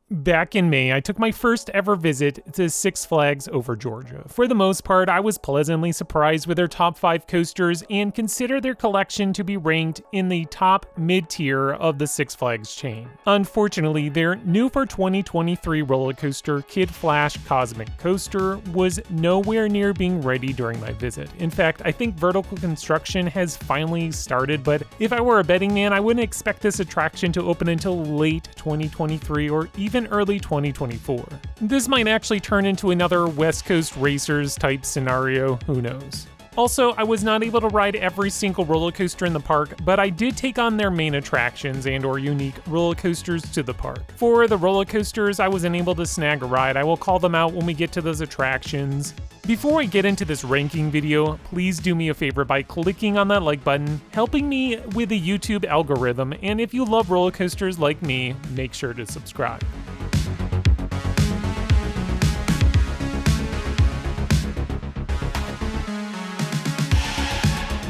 Back in May, I took my first ever visit to Six Flags over Georgia. For the most part, I was pleasantly surprised with their top 5 coasters and consider their collection to be ranked in the top mid-tier of the Six Flags chain. Unfortunately, their new for 2023 roller coaster, Kid Flash Cosmic Coaster, was nowhere near being ready during my visit. In fact, I think vertical construction has finally started, but if I were a betting man, I wouldn't expect this attraction to open until late 2023 or even early 2024. This might actually turn into another West Coast Racers type scenario, who knows. Also, I was not able to ride every single roller coaster in the park, but I did take on their main attractions and or unique roller coasters to the park. For the roller coasters, I was unable to snag a ride. I will call them out when we get to those attractions. Before I get into this ranking video, please do me a favor by clicking on that like button, helping me with the YouTube algorithm, and if you love roller coasters like me, make sure to subscribe.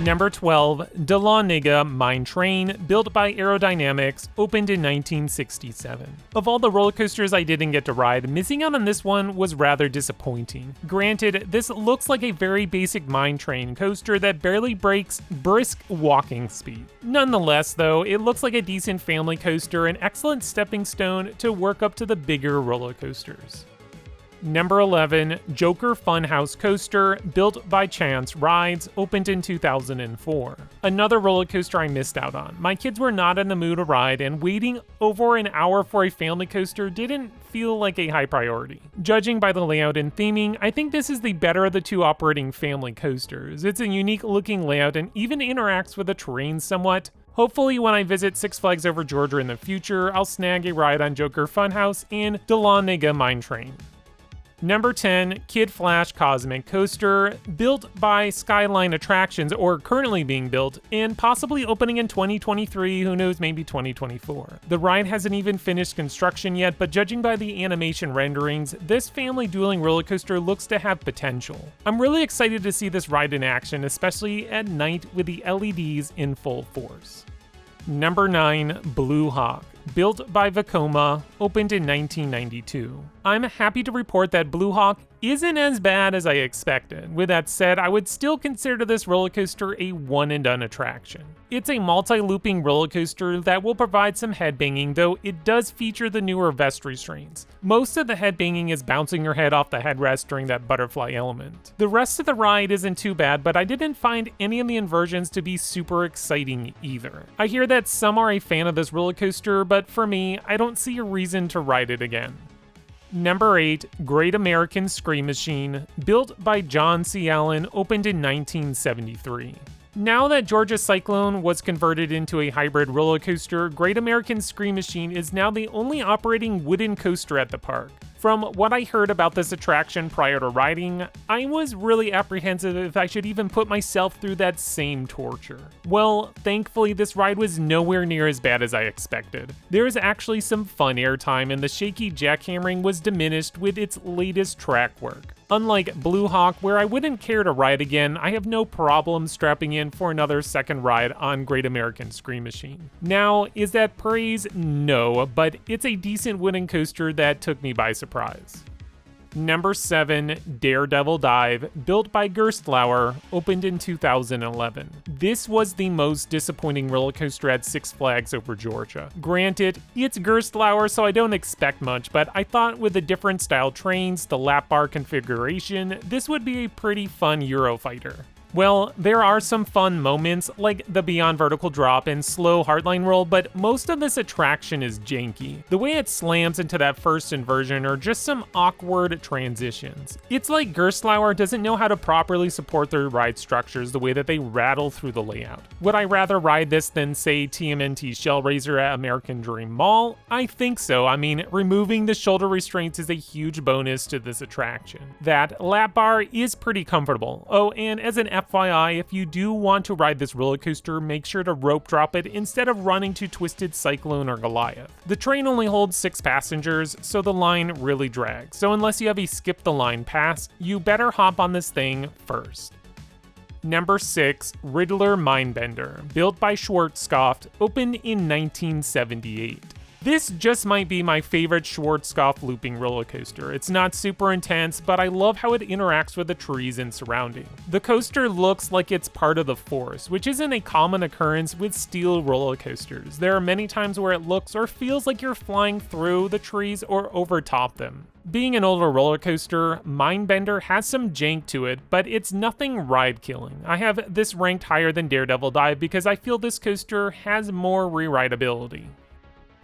Number 12, Dahlonega Mine Train, built by Aerodynamics, opened in 1967. Of all the roller coasters I didn't get to ride, missing out on this one was rather disappointing. Granted, this looks like a very basic mine train coaster that barely breaks brisk walking speed. Nonetheless, though, it looks like a decent family coaster, an excellent stepping stone to work up to the bigger roller coasters. Number 11, Joker Funhouse Coaster, built by Chance Rides, opened in 2004. Another roller coaster I missed out on. My kids were not in the mood to ride, and waiting over an hour for a family coaster didn't feel like a high priority. Judging by the layout and theming, I think this is the better of the two operating family coasters. It's a unique looking layout and even interacts with the terrain somewhat. Hopefully when I visit Six Flags over Georgia in the future, I'll snag a ride on Joker Funhouse and Dahlonega Mine Train. Number 10, Kid Flash Cosmic Coaster, built by Skyline Attractions, or currently being built, and possibly opening in 2023, who knows, maybe 2024. The ride hasn't even finished construction yet, but judging by the animation renderings, this family dueling roller coaster looks to have potential. I'm really excited to see this ride in action, especially at night with the LEDs in full force. Number 9, Blue Hawk, built by Vekoma, opened in 1992. I'm happy to report that Blue Hawk isn't as bad as I expected. With that said, I would still consider this roller coaster a one-and-done attraction. It's a multi-looping roller coaster that will provide some headbanging, though it does feature the newer vest restraints. Most of the headbanging is bouncing your head off the headrest during that butterfly element. The rest of the ride isn't too bad, but I didn't find any of the inversions to be super exciting either. I hear that some are a fan of this roller coaster, but for me, I don't see a reason to ride it again. Number 8, Great American Scream Machine, built by John C. Allen, opened in 1973. Now that Georgia Cyclone was converted into a hybrid roller coaster, Great American Scream Machine is now the only operating wooden coaster at the park. From what I heard about this attraction prior to riding, I was really apprehensive if I should even put myself through that same torture. Well, thankfully this ride was nowhere near as bad as I expected. There is actually some fun airtime and the shaky jackhammering was diminished with its latest track work. Unlike Blue Hawk, where I wouldn't care to ride again, I have no problem strapping in for another second ride on Great American Scream Machine. Now, is that praise? No, but it's a decent wooden coaster that took me by surprise. Number 7, Daredevil Dive, built by Gerstlauer, opened in 2011. This was the most disappointing roller coaster at Six Flags over Georgia. Granted, it's Gerstlauer, so I don't expect much, but I thought with the different style trains, the lap bar configuration, this would be a pretty fun Eurofighter. Well, there are some fun moments, like the Beyond Vertical Drop and slow hardline roll, but most of this attraction is janky. The way it slams into that first inversion are just some awkward transitions. It's like Gerstlauer doesn't know how to properly support their ride structures the way that they rattle through the layout. Would I rather ride this than, say, TMNT Shellraiser at American Dream Mall? I think so. I mean, removing the shoulder restraints is a huge bonus to this attraction. That lap bar is pretty comfortable. Oh, and as an FYI, if you do want to ride this roller coaster, make sure to rope drop it instead of running to Twisted Cyclone or Goliath. The train only holds 6 passengers, so the line really drags. So unless you have a skip the line pass, you better hop on this thing first. Number 6, Riddler Mindbender, built by Schwarzkopf, opened in 1978. This just might be my favorite Schwarzkopf looping roller coaster. It's not super intense, but I love how it interacts with the trees and surrounding. The coaster looks like it's part of the force, which isn't a common occurrence with steel roller coasters. There are many times where it looks or feels like you're flying through the trees or over top them. Being an older roller coaster, Mindbender has some jank to it, but it's nothing ride-killing. I have this ranked higher than Daredevil Dive because I feel this coaster has more re-rideability.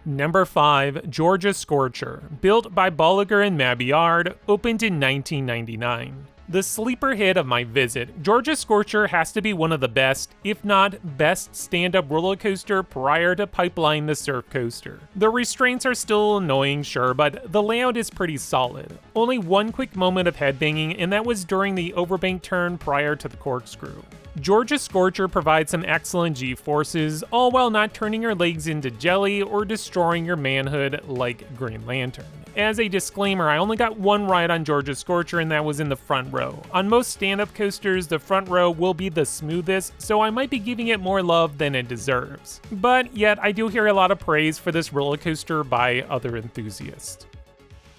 Number 5, Georgia Scorcher, built by Bolliger and Mabillard, opened in 1999. The sleeper hit of my visit, Georgia Scorcher has to be one of the best, if not best, stand-up roller coaster prior to Pipeline the Surf Coaster. The restraints are still annoying, sure, but the layout is pretty solid. Only one quick moment of headbanging, and that was during the overbank turn prior to the corkscrew. Georgia Scorcher provides some excellent G-forces, all while not turning your legs into jelly or destroying your manhood like Green Lantern. As a disclaimer, I only got one ride on Georgia Scorcher, and that was in the front row. On most stand-up coasters, the front row will be the smoothest, so I might be giving it more love than it deserves. But yet, I do hear a lot of praise for this roller coaster by other enthusiasts.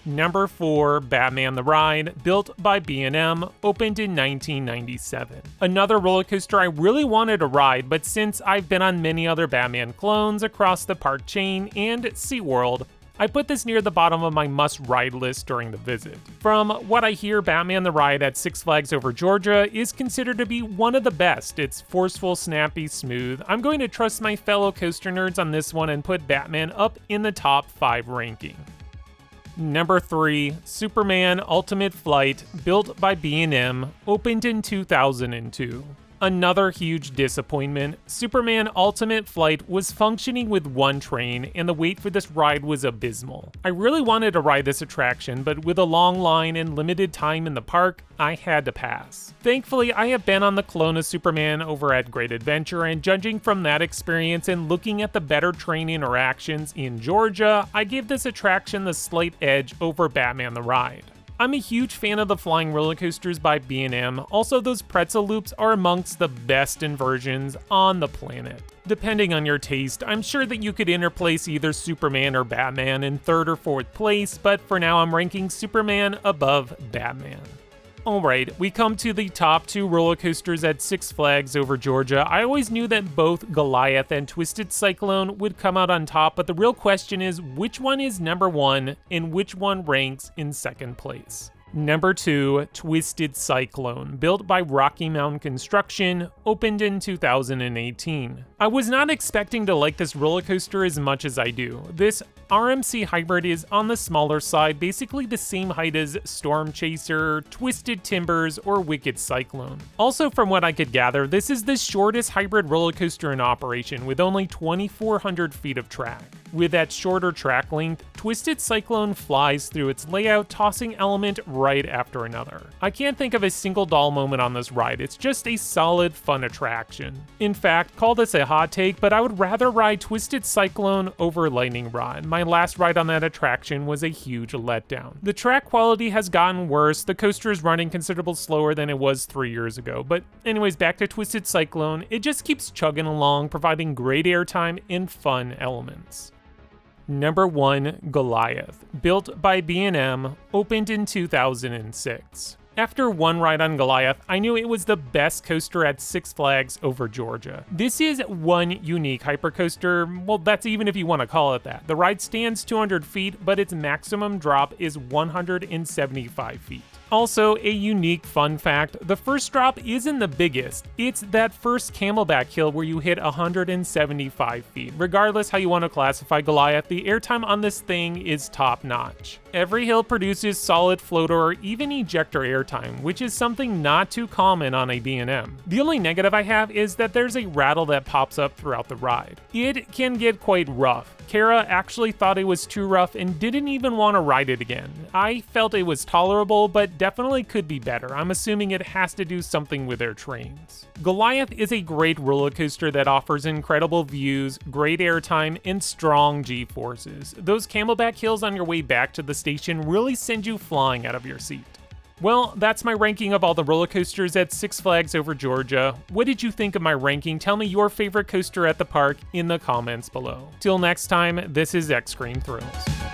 Number 4, Batman the Ride, built by B&M, opened in 1997. Another roller coaster I really wanted to ride, but since I've been on many other Batman clones across the park chain and SeaWorld, I put this near the bottom of my must-ride list during the visit. From what I hear, Batman the Ride at Six Flags Over Georgia is considered to be one of the best. It's forceful, snappy, smooth. I'm going to trust my fellow coaster nerds on this one and put Batman up in the top 5 ranking. Number 3, Superman Ultimate Flight, built by B&M, opened in 2002. Another huge disappointment. Superman Ultimate Flight was functioning with one train, and the wait for this ride was abysmal. I really wanted to ride this attraction, but with a long line and limited time in the park, I had to pass. Thankfully, I have been on the clone of Superman over at Great Adventure, and judging from that experience and looking at the better train interactions in Georgia, I give this attraction the slight edge over Batman the Ride. I'm a huge fan of the flying roller coasters by B&M, also those pretzel loops are amongst the best inversions on the planet. Depending on your taste, I'm sure that you could interplace either Superman or Batman in 3rd or 4th place, but for now I'm ranking Superman above Batman. Alright, we come to the top 2 roller coasters at Six Flags Over Georgia. I always knew that both Goliath and Twisted Cyclone would come out on top, but the real question is which one is number 1 and which one ranks in 2nd place. Number 2, Twisted Cyclone, built by Rocky Mountain Construction, opened in 2018. I was not expecting to like this roller coaster as much as I do. This RMC Hybrid is on the smaller side, basically the same height as Storm Chaser, Twisted Timbers, or Wicked Cyclone. Also, from what I could gather, this is the shortest hybrid roller coaster in operation, with only 2,400 feet of track. With that shorter track length, Twisted Cyclone flies through its layout, tossing element right after another. I can't think of a single dull moment on this ride, it's just a solid, fun attraction. In fact, call this a hot take, but I would rather ride Twisted Cyclone over Lightning Rod. My last ride on that attraction was a huge letdown. The track quality has gotten worse, the coaster is running considerably slower than it was 3 years ago, but anyways, back to Twisted Cyclone, it just keeps chugging along, providing great airtime and fun elements. Number 1, Goliath, built by B&M, opened in 2006. After one ride on Goliath, I knew it was the best coaster at Six Flags Over Georgia. This is one unique hypercoaster, well that's even if you want to call it that. The ride stands 200 feet, but its maximum drop is 175 feet. Also, a unique fun fact, the first drop isn't the biggest, it's that first camelback hill where you hit 175 feet. Regardless how you want to classify Goliath, the airtime on this thing is top notch. Every hill produces solid floater or even ejector airtime, which is something not too common on a B&M. The only negative I have is that there's a rattle that pops up throughout the ride. It can get quite rough. Kara actually thought it was too rough and didn't even want to ride it again. I felt it was tolerable, but definitely could be better. I'm assuming it has to do something with their trains. Goliath is a great roller coaster that offers incredible views, great airtime, and strong G-forces. Those camelback hills on your way back to the station really send you flying out of your seat. Well, that's my ranking of all the roller coasters at Six Flags Over Georgia. What did you think of my ranking? Tell me your favorite coaster at the park in the comments below. Till next time, this is X Screen Thrills.